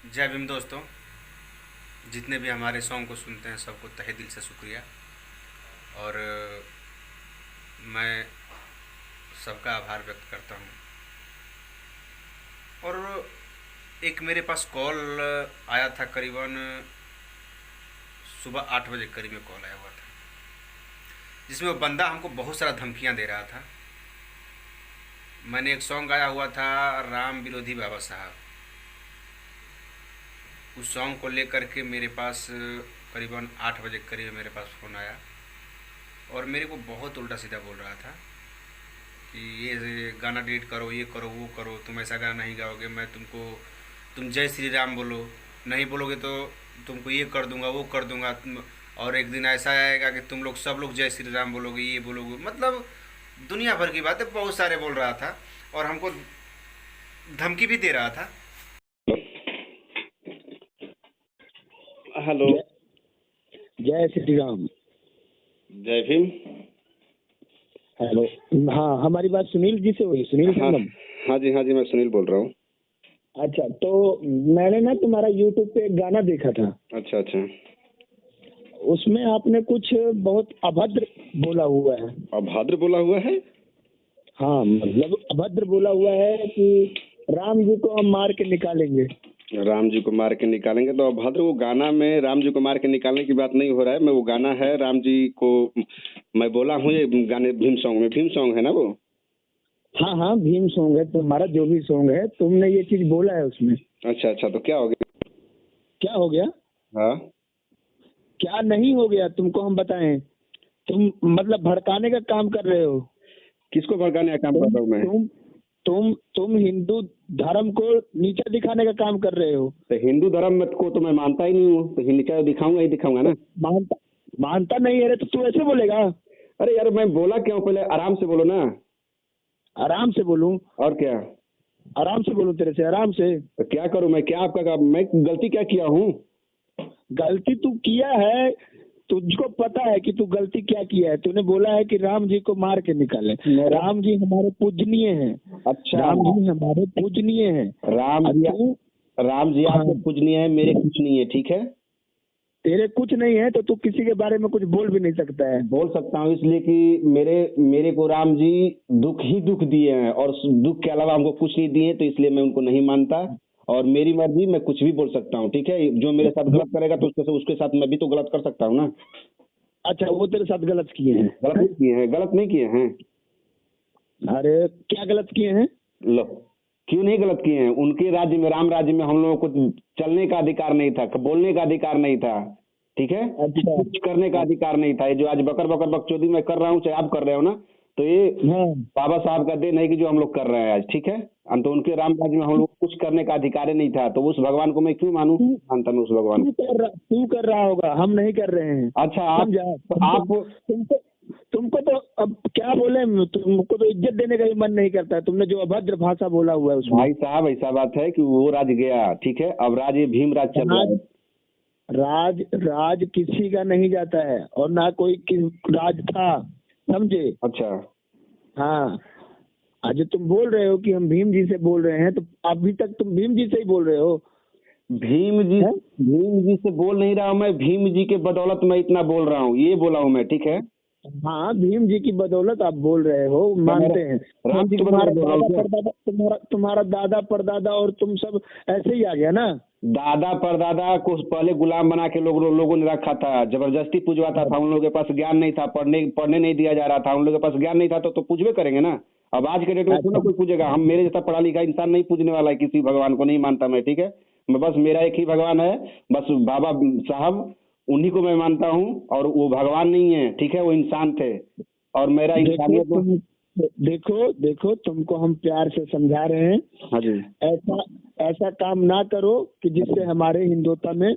जय भीम दोस्तों। जितने भी हमारे सॉन्ग को सुनते हैं सबको तहे दिल से शुक्रिया। और मैं सबका आभार व्यक्त करता हूँ। और एक मेरे पास कॉल आया था, करीबन सुबह 8 बजे करीब में कॉल आया हुआ था, जिसमें वो बंदा हमको बहुत सारा धमकियाँ दे रहा था। मैंने एक सॉन्ग गाया हुआ था, राम विरोधी बाबा साहब। उस सॉन्ग को लेकर के मेरे पास करीबन 8 बजे करीब मेरे पास फ़ोन आया और मेरे को बहुत उल्टा सीधा बोल रहा था कि ये गाना डिलीट करो, ये करो, वो करो, तुम ऐसा गाना नहीं गाओगे, मैं तुम जय श्री राम बोलो, नहीं बोलोगे तो तुमको ये कर दूंगा, वो कर दूंगा और एक दिन ऐसा आएगा कि तुम लोग सब लोग जय श्री राम बोलोगे, ये बोलोगे, मतलब दुनिया भर की बातें बहुत सारे बोल रहा था और हमको धमकी भी दे रहा था। हेलो। जय जय श्री राम। जय भीम। हेलो। हाँ, हमारी बात सुनील जी से हुई? सुनील हाँ संगम। हाँ जी, मैं सुनील बोल रहा हूँ। अच्छा, तो मैंने ना तुम्हारा यूट्यूब पे एक गाना देखा था। अच्छा। उसमें आपने कुछ बहुत अभद्र बोला हुआ है। अभद्र बोला हुआ है? हाँ, मतलब अभद्र बोला हुआ है कि राम जी को हम मार के निकालेंगे। राम जी को मार के निकालेंगे तो अभद्र? वो गाना में राम जी को मार के निकालने की बात नहीं हो रहा है। मैं वो गाना है राम जी को मैं बोला हूँ, ये गाने भीम सॉन्ग है ना वो? हाँ हाँ, भीम सॉन्ग है तुम्हारा, जो भी सॉन्ग है तुमने ये चीज बोला है उसमें। अच्छा, तो क्या हो गया? क्या हो गया? हाँ, क्या नहीं हो गया तुमको हम बताएं? तुम मतलब भड़काने का काम कर रहे हो। किसको भड़काने का काम कर तुम रहा हूँ मैं? तुम तुम हिंदू धर्म को नीचा दिखाने का काम कर रहे हो। तो हिंदू धर्म में को तो मैं मानता ही नहीं हूँ, तो हिंदी दिखाऊंगा ही दिखाऊंगा ना। मानता मानता नहीं है रे, तो तू ऐसे बोलेगा? अरे यार, मैं बोला क्यों? पहले आराम से बोलो ना। आराम से बोलूं? और क्या? आराम से बोलूं तेरे से? आराम से? तो क्या करूँ मैं? क्या आपका मैं गलती क्या किया हूँ? गलती तू किया है, तुझको पता है कि तू गलती क्या किया है। तूने बोला है कि राम जी को मार के निकाले। राम जी हमारे पूजनीय हैं। अच्छा, राम जी हमारे पूजनीय हैं। राम और जी तू? राम जी हाँ, आपके पूजनीय है, मेरे कुछ नहीं है, ठीक है? तेरे कुछ नहीं है तो तू किसी के बारे में कुछ बोल भी नहीं सकता है। बोल सकता हूँ इसलिए कि मेरे मेरे को राम जी दुख ही दुख दिए हैं और उस दुख के अलावा हमको कुछ नहीं दिए, तो इसलिए मैं उनको नहीं मानता। और मेरी मर्जी, मैं कुछ भी बोल सकता हूँ, ठीक है? जो मेरे साथ गलत करेगा तो उसके साथ मैं भी तो गलत कर सकता हूँ ना। अच्छा, वो तेरे साथ गलत किए हैं? गलत नहीं किए हैं, गलत नहीं किए हैं। अरे क्या गलत किए हैं? लो, क्यों नहीं गलत किए हैं? उनके राज्य में, राम राज्य में हम लोगों को चलने का अधिकार नहीं था, बोलने का अधिकार नहीं था, ठीक है? अच्छा। कुछ करने का अधिकार नहीं था। ये जो आज बकर बकर बकचोदी मैं कर रहा हूँ, चाहे आप कर रहे हो ना, तो ये हाँ, बाबा साहब का देन है कि जो हम लोग कर रहे हैं आज, ठीक है? तो उनके राम राज्य में हम लोग को कुछ करने का अधिकार ही नहीं था, तो उस भगवान को मैं क्यों मानूं? तू मानता मैं उस भगवान को। तू कर रहा होगा, हम नहीं कर रहे हैं। अच्छा, आप समझा? आप तुमको तुमको तो अब क्या बोले, तुमको तो इज्जत देने का ही मन नहीं करता है। तुमने जो अभद्र भाषा बोला हुआ है उसमें। भाई साहब, ऐसा बात है कि वो राज गया, ठीक है? अब राज ये भीम राज चल रहा राज है। राज राज किसी का नहीं जाता है और ना कोई राज था। समझे? अच्छा, हाँ। आज तुम बोल रहे हो कि हम भीम जी से बोल रहे हैं, तो अभी तक तुम भीम जी से ही बोल रहे हो। भीम जी हैं? भीम जी से बोल नहीं रहा हूँ मैं, भीम जी के बदौलत मैं इतना बोल रहा हूँ, ये बोला हूँ मैं, ठीक है? हाँ, भीम जी की बदौलत आप बोल रहे हो, मानते हैं। राम जी की तुम्हारा बदौलत बोल रहा हूँ दादा क्या? परदादा तुम्हारा दादा परदादा और तुम सब ऐसे ही आ गया ना। दादा परदादा को पहले गुलाम बना के लोगों ने रखा था, जबरदस्ती पुजवाता था। उन लोगों के पास ज्ञान नहीं था, पढ़ने पढ़ने नहीं दिया जा रहा था, उन लोगों के पास ज्ञान नहीं था, तो पूजबे करेंगे ना। अब आज के डेट में क्यों ना अच्छा। कोई पूजेगा? हम, मेरे जैसा पढ़ा लिखा इंसान नहीं पूजने वाला है, किसी भगवान को नहीं मानता मैं, ठीक है? मैं बस, मेरा एक ही भगवान है, बस बाबा साहब, उन्हीं को मैं मानता हूँ। और वो भगवान नहीं है, ठीक है? वो इंसान थे और मेरा देखो इंसानियत में। तुम देखो देखो, तुमको हम प्यार से समझा रहे हैं। हाँ जी। ऐसा ऐसा काम ना करो कि जिससे हमारे हिंदुत्व में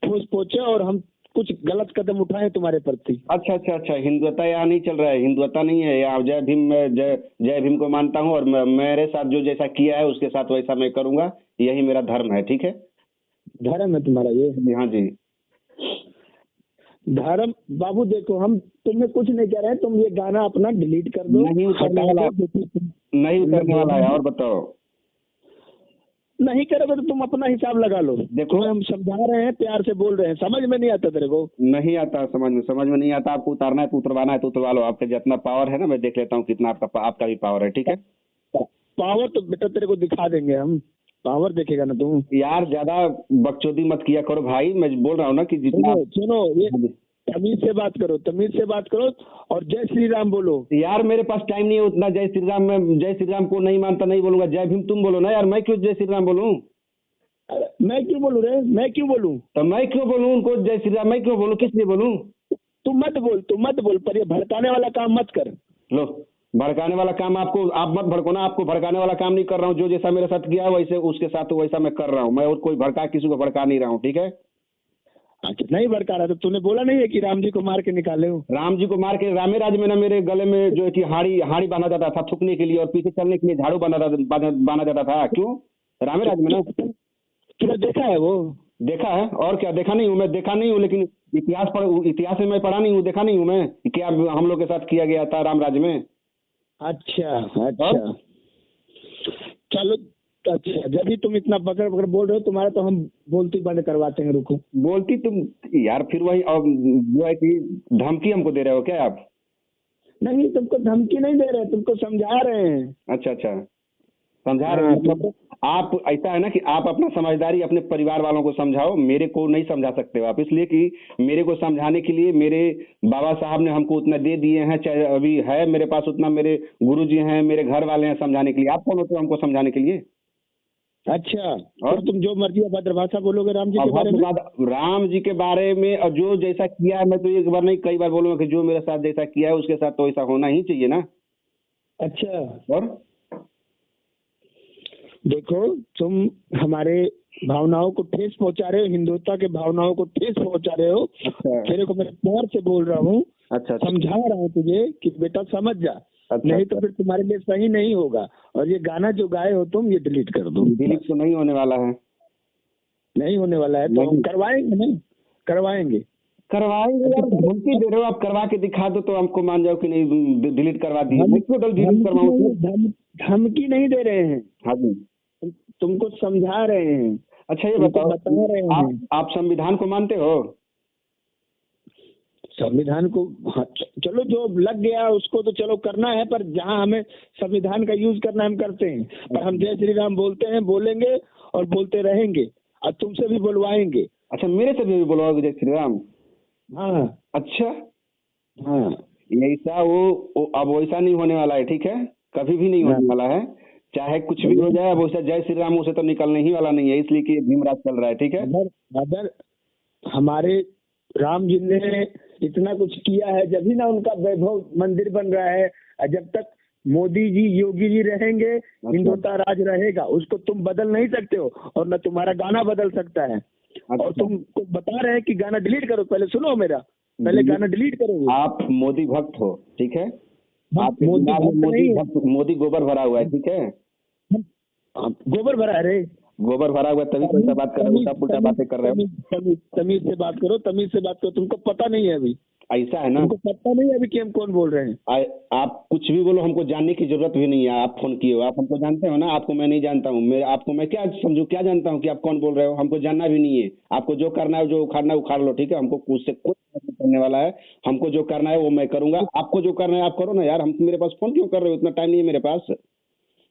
ठोस पहुंचे और हम कुछ गलत कदम उठाएं तुम्हारे प्रति। अच्छा, हिंदुत्व यहाँ नहीं चल रहा है, हिंदुत्व नहीं है यहाँ। जय भीम, मैं जय भीम को मानता हूँ और मेरे साथ जो जैसा किया है उसके साथ वैसा मैं करूंगा। यही मेरा धर्म है, ठीक है? धर्म है तुम्हारा ये? हाँ जी। धर्म? बाबू देखो, हम तुम्हें कुछ नहीं कह रहे हैं। तुम ये गाना अपना डिलीट कर दो, नहीं उतरने हटा वाला, दो। देखो नहीं मैं उतरने वाला है। और बताओ। नहीं करोगे तो तुम अपना हिसाब लगा लो। देखो, तुम्हें हम समझा रहे हैं, प्यार से बोल रहे हैं, समझ में नहीं आता तेरे को। नहीं आता समझ में नहीं आता। आपको उतारना है तो उतरवाना है तो उतरवा लो। आपके जितना पावर है ना, मैं देख लेता हूँ कितना आपका भी पावर है, ठीक है। पावर तो बेटा तेरे को दिखा देंगे हम, पावर देखेगा ना तू। यार ज्यादा बकचोदी मत किया करो भाई, मैं बोल रहा हूँ ना कि जितना। सुनो, ये तमीज से बात करो, तमीज से बात करो, और जय श्री राम बोलो। यार मेरे पास टाइम नहीं है उतना जय श्री राम। मैं जय श्री राम को नहीं मानता, नहीं बोलूंगा। जय भीम तुम बोलो ना यार, मैं क्यों जय श्री राम बोलूं? अरे मैं क्यों बोलूं रे, मैं क्यों बोलूं? तो मैं क्यों बोलूं उनको जय श्री राम? मैं क्यों बोलूं, किस लिए बोलूं? तू मत बोल, पर ये भड़काने वाला काम मत कर। लो, भड़काने वाला काम आप मत भड़को ना। आपको भड़काने वाला काम नहीं कर रहा हूँ। जो जैसा मेरे साथ किया है वैसे उसके साथ वैसा मैं कर रहा हूँ। मैं और कोई भड़का किसी को भड़का नहीं रहा हूँ, ठीक है। अच्छा, नहीं भड़का रहा तो तूने बोला नहीं है कि राम जी को मार के निकाले हो? राम जी को मार के रामे राज में ना मेरे गले में जो है कि हाड़ी बांधा जाता था थूकने के लिए, और पीछे चलने के लिए झाड़ू बांधा जाता था। क्यों? रामे राज में ना। तूने देखा है वो? देखा है, और क्या देखा नहीं हूँ? मैं देखा नहीं हूँ, लेकिन इतिहास में मैं पढ़ा नहीं हूँ, देखा नहीं हूँ मैं कि क्या हम लोग के साथ किया गया था राम राज्य में। अच्छा अच्छा, चलो। अच्छा, जब भी तुम इतना पकड़ पकड़ बोल रहे हो, तुम्हारा तो हम बोलती बंद करवाते हैं, रुको। बोलती तुम यार फिर वही, और जो है कि धमकी हमको दे रहे हो क्या आप? नहीं, तुमको धमकी नहीं दे रहे, तुमको समझा रहे हैं। अच्छा अच्छा, समझा रहे हैं। मतलब आप ऐसा है ना कि आप अपना समझदारी अपने परिवार वालों को समझाओ, मेरे को नहीं समझा सकते हो आप। इसलिए कि मेरे को समझाने के लिए मेरे बाबा साहब ने हमको उतना दे दिए हैं, चाहे अभी है मेरे पास उतना, मेरे गुरुजी हैं, मेरे घर वाले हैं समझाने के लिए। आप कौन होते हो हमको समझाने के लिए? अच्छा, और और तुम जो मर्जी अभद्र भाषा बोलोगे राम जी के बारे में। राम जी के बारे में, और जो जैसा किया है, मैं तो एक बार नहीं कई बार बोलूंगा कि जो मेरे साथ जैसा किया है उसके साथ तो ऐसा होना ही चाहिए ना। अच्छा, और देखो, तुम हमारे भावनाओं को ठेस पहुंचा रहे हो, हिंदुत्व के भावनाओं को ठेस पहुंचा रहे हो। अच्छा तेरे को मैं प्यार से बोल रहा हूँ, अच्छा समझा रहा हूँ तुझे कि बेटा समझ जा, अच्छा, नहीं तो फिर तुम्हारे लिए सही नहीं होगा। और ये गाना जो गाए हो तुम, ये डिलीट कर दो। डिलीट तो नहीं होने वाला है। नहीं होने वाला है तो हम करवाएंगे ना, करवाएंगे। करवाएंगे यार, धमकी दे रहे हो आप। करवा के दिखा दो तो हमको मान जाओ कि नहीं डिलीट करवा दिए। मैं क्यों डिलीट करवाऊँ? धमकी नहीं दे रहे हैं, हाँ जी, तुमको समझा रहे हैं। अच्छा ये तुमको बताओ, बता रहे हैं आप संविधान को मानते हो? संविधान को। हाँ, चलो, जो लग गया उसको तो चलो करना है, पर जहाँ हमें संविधान का यूज करना है हम करते हैं। पर हम जय श्री राम बोलते हैं, बोलेंगे और बोलते रहेंगे, और तुमसे भी बुलवाएंगे। अच्छा, मेरे से भी बुलवाओगे जय श्री राम? हाँ अच्छा, हाँ ऐसा वो अब वैसा नहीं होने वाला है, ठीक है। कभी भी नहीं होने वाला है, चाहे कुछ भी हो जाए। अब वैसा जय श्री राम उसे तो निकलने ही वाला नहीं है, इसलिए कि भीमराज चल रहा है, ठीक है। अगर हमारे राम जी ने इतना कुछ किया है, जब ही ना उनका वैभव मंदिर बन रहा है। जब तक मोदी जी, योगी जी रहेंगे, हिंदुत्व राज रहेगा। उसको तुम बदल नहीं सकते हो, और न तुम्हारा गाना बदल सकता है। और तुमको बता रहे हैं कि गाना डिलीट करो। पहले सुनो मेरा, पहले गाना डिलीट करो। आप मोदी भक्त हो, ठीक है। आप मोदी गोबर भरा हुआ है, ठीक है। गोबर भरा है रे, गोबर भरा हुआ है, तभी तो ऐसा बात कर रहे हो, उल्टा पुल्टा बातें कर रहे हो। तमीज से बात करो, तमीज से बात करो। तुमको पता नहीं है अभी, ऐसा है ना, तुमको पता नहीं है अभी कि हम कौन बोल रहे हैं। आप कुछ भी बोलो, हमको जानने की जरूरत भी नहीं है। आप फोन किए हो, आप हमको जानते हो ना। आपको मैं नहीं जानता हूँ। मैं क्या समझू, क्या जानता हूँ कि आप कौन बोल रहे हो? हमको जानना भी नहीं है। आपको जो करना है, जो उखाड़ना है उखाड़ लो, ठीक है। हमको उससे कोई फर्क नहीं पड़ने वाला है। हमको जो करना है वो मैं करूंगा, आपको जो करना है आप करो ना यार। हम मेरे पास फोन क्यों कर रहे हो? इतना टाइम नहीं है मेरे पास।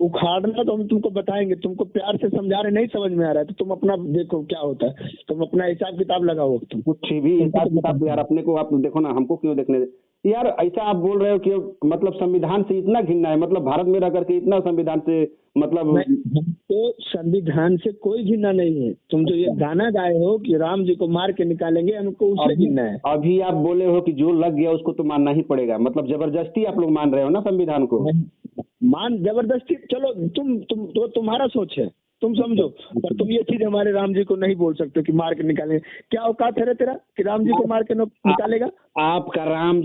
उखाड़ना तो हम तुमको बताएंगे, तुमको प्यार से समझा रहे, नहीं समझ में आ रहा है तो तुम अपना देखो क्या होता है, तुम अपना हिसाब किताब लगाओ। तुम कुछ भी हिसाब किताब यार अपने को आप देखो ना, हमको क्यों देखने यार? ऐसा आप बोल रहे हो कि मतलब संविधान से इतना घिनना है, मतलब भारत में रह करके इतना संविधान से मतलब। तो संविधान से कोई घिनना नहीं है। तुम जो ये गाना गाए हो कि राम जी को मार के निकालेंगे, हमको उससे घिनना है। अभी आप बोले हो कि जो लग गया उसको तो मानना ही पड़ेगा, मतलब जबरदस्ती आप लोग मान रहे हो ना संविधान को। मान जबरदस्ती, चलो तुम तो तुम्हारा सोच है, तुम समझो। पर तुम ये चीज हमारे राम जी को नहीं बोल सकते कि मार के निकालेंगे। क्या औकात है तेरा कि राम जी को मार के निकालेगा? आपका राम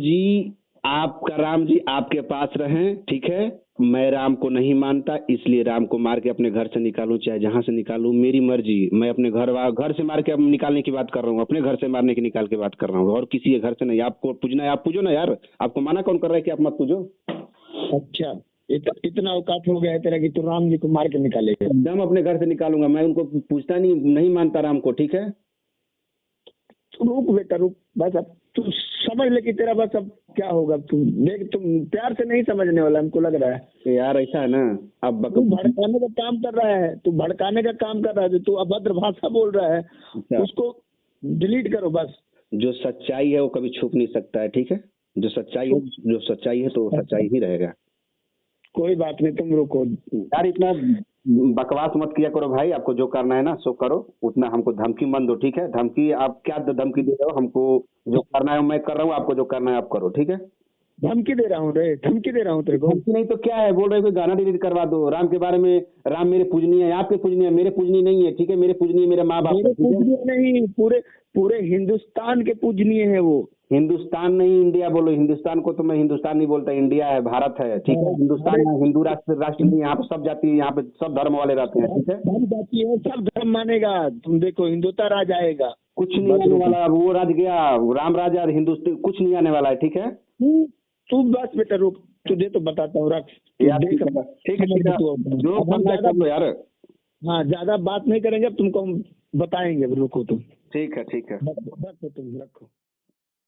जी आपके पास रहें, ठीक है। मैं राम को नहीं मानता, इसलिए राम को मार के अपने घर से निकालूं, चाहे जहां से निकालूं, मेरी मर्जी। मैं अपने घर से मार के अब निकालने की बात कर रहा हूँ, अपने घर से मारने की निकाल के बात कर रहा हूँ, और किसी के घर से नहीं। आपको पूजना है आप पूजो ना यार, आपको माना कौन कर रहा है कि आप मत पूजो? अच्छा, इतना औकात हो गया है तेरा कि तू राम जी को मार के निकालेगा। एकदम अपने घर से निकालूंगा, मैं उनको पूछता नहीं मानता राम को, ठीक है। तू रुक बेटा रुक, बस अब तू समझ ले कि तेरा बस अब क्या होगा। तू देख, तुम प्यार से नहीं समझने वाला हमको लग रहा है। तो यार ऐसा है ना, अब तू भड़काने का काम कर रहा है, तू भड़काने का काम कर रहा है, तू अभद्र भाषा बोल रहा है, अच्छा। उसको डिलीट करो बस। जो सच्चाई है वो कभी छुप नहीं सकता है, ठीक है। जो सच्चाई है तो सच्चाई ही रहेगा। कोई बात नहीं, तुम रुको। यार इतना बकवास मत किया करो भाई, आपको जो करना है ना सो करो, उतना हमको धमकी मत दो, ठीक है। धमकी आप क्या धमकी दे रहे हो हमको? जो करना है मैं कर रहा हूँ, आपको जो करना है आप करो, ठीक है। धमकी दे रहा हूँ रे, धमकी दे रहा हूँ तेरे को। धमकी नहीं तो क्या है, बोल रहे हो कि गाना डिलीट करवा दो राम के बारे में। राम मेरे पूजनीय है, आपके पूजनीय है, मेरे पूजनीय नहीं है, ठीक है। मेरे पूजनीय मेरे माँ बाप मेरे है, ठीक है? पूजनीय नहीं, पूरे पूरे हिंदुस्तान के पूजनीय है वो। हिंदुस्तान नहीं इंडिया बोलो। हिंदुस्तान को तो मैं हिंदुस्तान नहीं बोलता, इंडिया है, भारत है, ठीक है। हिंदुस्तान में हिंदू राष्ट्र नहीं, यहाँ पे सब जाति, यहाँ पे सब धर्म वाले रहते हैं, ठीक है। सब जाति है, सब धर्म मानेगा। तुम देखो हिंदुत्व राज आएगा। कुछ नहीं आने वाला, वो राज गया, राम राजा हिंदुस्तान कुछ नहीं आने वाला है, ठीक है। तू बस बेटा रुक, तुझे तो बताता हूँ, रख। यार देख ठीक है जो करना है कर लो यार। हाँ, ज्यादा बात नहीं करेंगे, अब तुमको हम बताएंगे, रुको तुम। ठीक है रखो तुम, रखो।